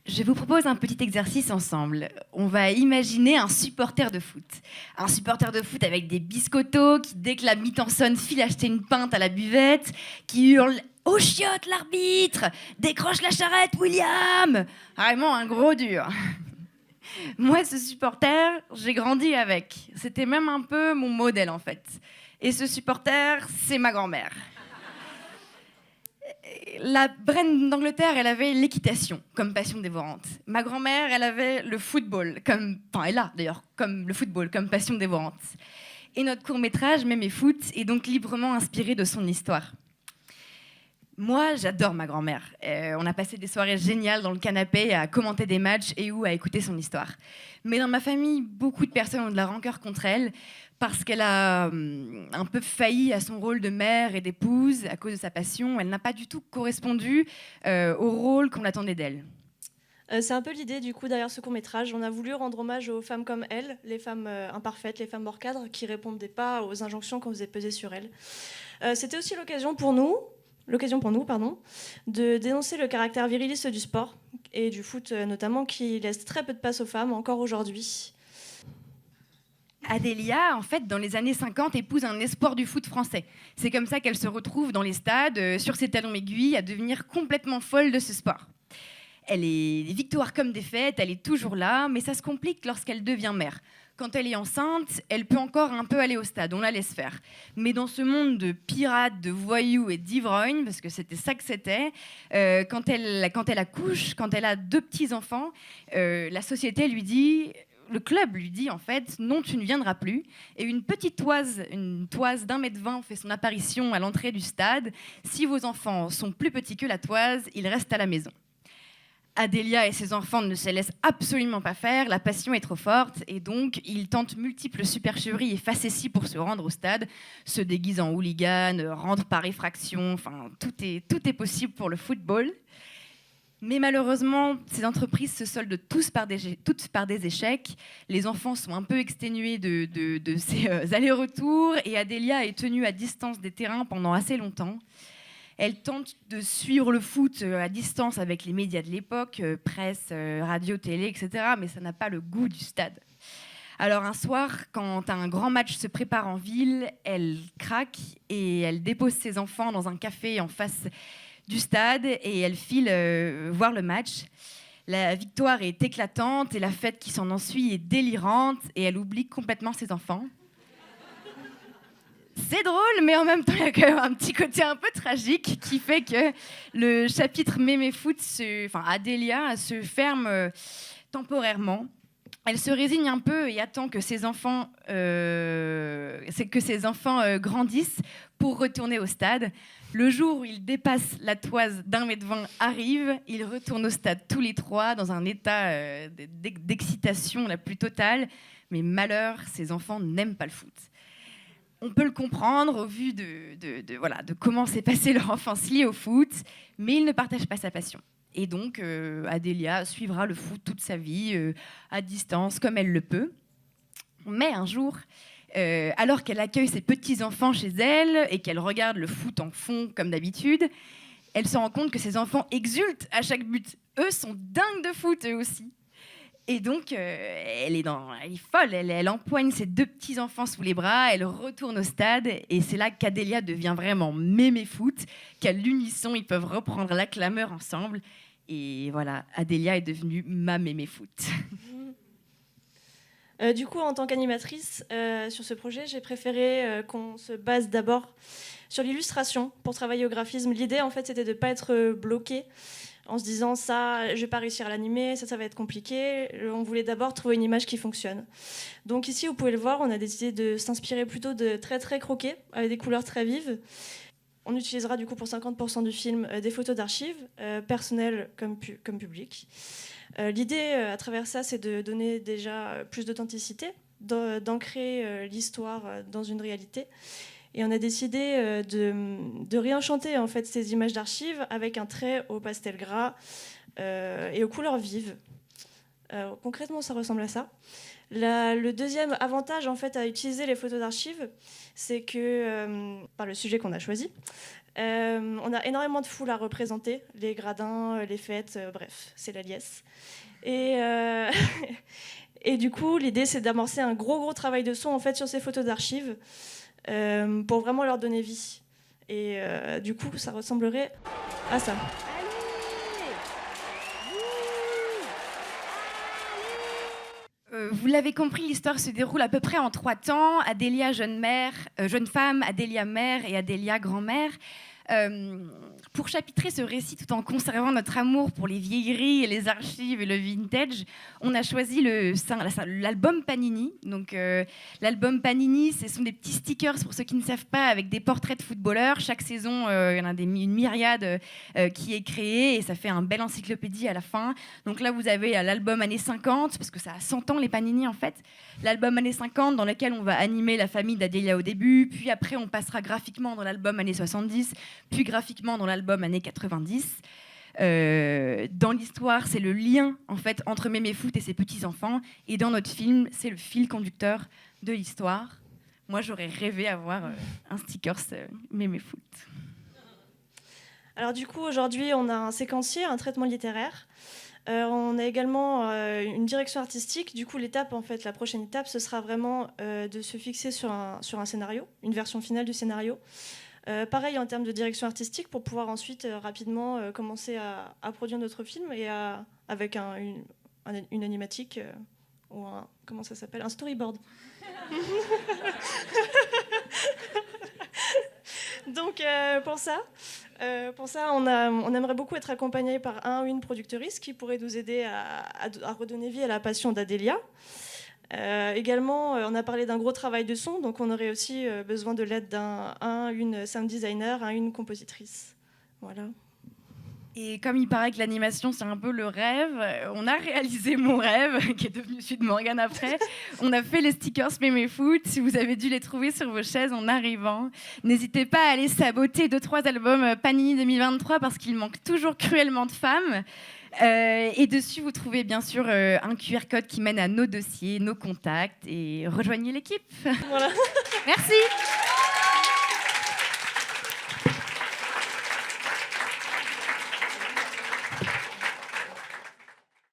Je vous propose un petit exercice ensemble. On va imaginer un supporter de foot. Un supporter de foot avec des biscottos qui, dès que la mi-temps sonne, file acheter une pinte à la buvette, qui hurle «Au chiotte l'arbitre! Décroche la charrette, William!» Vraiment un gros dur. Moi, ce supporter, j'ai grandi avec. C'était même un peu mon modèle, en fait. Et ce supporter, c'est ma grand-mère. La reine d'Angleterre, elle avait l'équitation comme passion dévorante. Ma grand-mère, elle avait le football, elle a d'ailleurs, comme le football, comme passion dévorante. Et notre court-métrage, Mémé Foot, est donc librement inspiré de son histoire. Moi, j'adore ma grand-mère. On a passé des soirées géniales dans le canapé à commenter des matchs et ou à écouter son histoire. Mais dans ma famille, beaucoup de personnes ont de la rancœur contre elle parce qu'elle a un peu failli à son rôle de mère et d'épouse à cause de sa passion. Elle n'a pas du tout correspondu au rôle qu'on attendait d'elle. C'est un peu l'idée du coup derrière ce court-métrage. On a voulu rendre hommage aux femmes comme elle, les femmes imparfaites, les femmes hors cadre, qui répondaient pas aux injonctions qu'on faisait peser sur elles. C'était aussi l'occasion pour nous, de dénoncer le caractère viriliste du sport et du foot notamment, qui laisse très peu de place aux femmes encore aujourd'hui. Adélia, en fait, dans les années 50, épouse un espoir du foot français. C'est comme ça qu'elle se retrouve dans les stades, sur ses talons aiguilles, à devenir complètement folle de ce sport. Elle est des victoires comme des défaites, elle est toujours là, mais ça se complique lorsqu'elle devient mère. Quand elle est enceinte, elle peut encore un peu aller au stade, on la laisse faire. Mais dans ce monde de pirates, de voyous et d'ivrognes, parce que c'était ça que c'était, quand elle accouche, quand elle a 2 petits-enfants, la société lui dit... Le club lui dit en fait non, tu ne viendras plus. Et une toise d'1,20 m fait son apparition à l'entrée du stade. Si vos enfants sont plus petits que la toise, ils restent à la maison. Adélia et ses enfants ne se laissent absolument pas faire, la passion est trop forte et donc ils tentent multiples supercheries et facéties pour se rendre au stade, se déguisent en hooligan, rentrent par effraction, enfin tout est possible pour le football. Mais malheureusement, ces entreprises se soldent toutes par des échecs. Les enfants sont un peu exténués de ces allers-retours et Adélia est tenue à distance des terrains pendant assez longtemps. Elle tente de suivre le foot à distance avec les médias de l'époque, presse, radio, télé, etc. Mais ça n'a pas le goût du stade. Alors un soir, quand un grand match se prépare en ville, elle craque et elle dépose ses enfants dans un café en face du stade et elle file voir le match. La victoire est éclatante et la fête qui s'en ensuit est délirante et elle oublie complètement ses enfants. C'est drôle, mais en même temps, il y a quand même un petit côté un peu tragique qui fait que le chapitre Mémé Foot, Adélia, se ferme temporairement. Elle se résigne un peu et attend que ses enfants, grandissent pour retourner au stade. Le jour où ils dépassent la toise d'1,20 m arrive, ils retournent au stade tous les 3 dans un état d'excitation la plus totale. Mais malheur, ces enfants n'aiment pas le foot. On peut le comprendre au vu de comment s'est passée leur enfance liée au foot, mais ils ne partagent pas sa passion. Et donc, Adélia suivra le foot toute sa vie, à distance, comme elle le peut. Mais un jour, alors qu'elle accueille ses petits-enfants chez elle et qu'elle regarde le foot en fond, comme d'habitude, elle se rend compte que ses enfants exultent à chaque but. Eux sont dingues de foot, eux aussi. Et donc, elle est folle. Elle empoigne ses 2 petits-enfants sous les bras, elle retourne au stade, et c'est là qu'Adélia devient vraiment Mémé Foot, qu'à l'unisson, ils peuvent reprendre la clameur ensemble. Et voilà, Adélia est devenue ma Mémé Foot. Du coup, en tant qu'animatrice, sur ce projet, j'ai préféré qu'on se base d'abord sur l'illustration pour travailler au graphisme. L'idée, en fait, c'était de ne pas être bloqué en se disant ça, je vais pas réussir à l'animer, ça va être compliqué. On voulait d'abord trouver une image qui fonctionne. Donc ici, vous pouvez le voir, on a décidé de s'inspirer plutôt de très très croqués, avec des couleurs très vives. On utilisera du coup pour 50% du film des photos d'archives, personnelles comme publiques. L'idée à travers ça, c'est de donner déjà plus d'authenticité, d'ancrer l'histoire dans une réalité. Et on a décidé de réenchanter en fait, ces images d'archives avec un trait au pastel gras et aux couleurs vives. Concrètement, ça ressemble à ça. Le deuxième avantage en fait à utiliser les photos d'archives, c'est que par le sujet qu'on a choisi, on a énormément de foules à représenter, les gradins, les fêtes, bref, c'est la liesse. Et, et du coup, l'idée c'est d'amorcer un gros travail de son en fait sur ces photos d'archives pour vraiment leur donner vie. Et du coup, ça ressemblerait à ça. Vous l'avez compris, l'histoire se déroule à peu près en 3 temps. Adélia, jeune femme, Adélia, mère et Adélia, grand-mère. Pour chapitrer ce récit tout en conservant notre amour pour les vieilleries et les archives et le vintage, on a choisi l'album Panini. Donc, l'album Panini, ce sont des petits stickers, pour ceux qui ne savent pas, avec des portraits de footballeurs. Chaque saison, il y en a une myriade qui est créée et ça fait un bel encyclopédie à la fin. Donc là, vous avez l'album années 50, parce que ça a 100 ans les Panini en fait. L'album années 50 dans lequel on va animer la famille d'Adélia au début, puis après on passera graphiquement dans l'album années 70, puis graphiquement dans l'album années 90. Dans l'histoire, c'est le lien en fait entre Mémé Foot et ses petits-enfants, et dans notre film, c'est le fil conducteur de l'histoire. Moi, j'aurais rêvé avoir un stickers Mémé Foot. Alors du coup, aujourd'hui, on a un séquencier, un traitement littéraire. On a également une direction artistique. Du coup, la prochaine étape, ce sera vraiment de se fixer sur un scénario, une version finale du scénario. Pareil en termes de direction artistique, pour pouvoir ensuite rapidement commencer à produire notre film et avec une animatique ou comment ça s'appelle, un storyboard. Donc pour ça, on aimerait beaucoup être accompagné par une productrice qui pourrait nous aider à redonner vie à la passion d'Adélia. Également, on a parlé d'un gros travail de son, donc on aurait aussi besoin de l'aide une sound designer, une compositrice. Voilà. Et comme il paraît que l'animation, c'est un peu le rêve, on a réalisé mon rêve, qui est devenu celui de Morgane après. On a fait les stickers Mémé Foot. Si vous avez dû les trouver sur vos chaises en arrivant, n'hésitez pas à aller saboter 2-3 albums Panini 2023 parce qu'il manque toujours cruellement de femmes. Et dessus, vous trouvez bien sûr un QR code qui mène à nos dossiers, nos contacts, et rejoignez l'équipe. Voilà. Merci.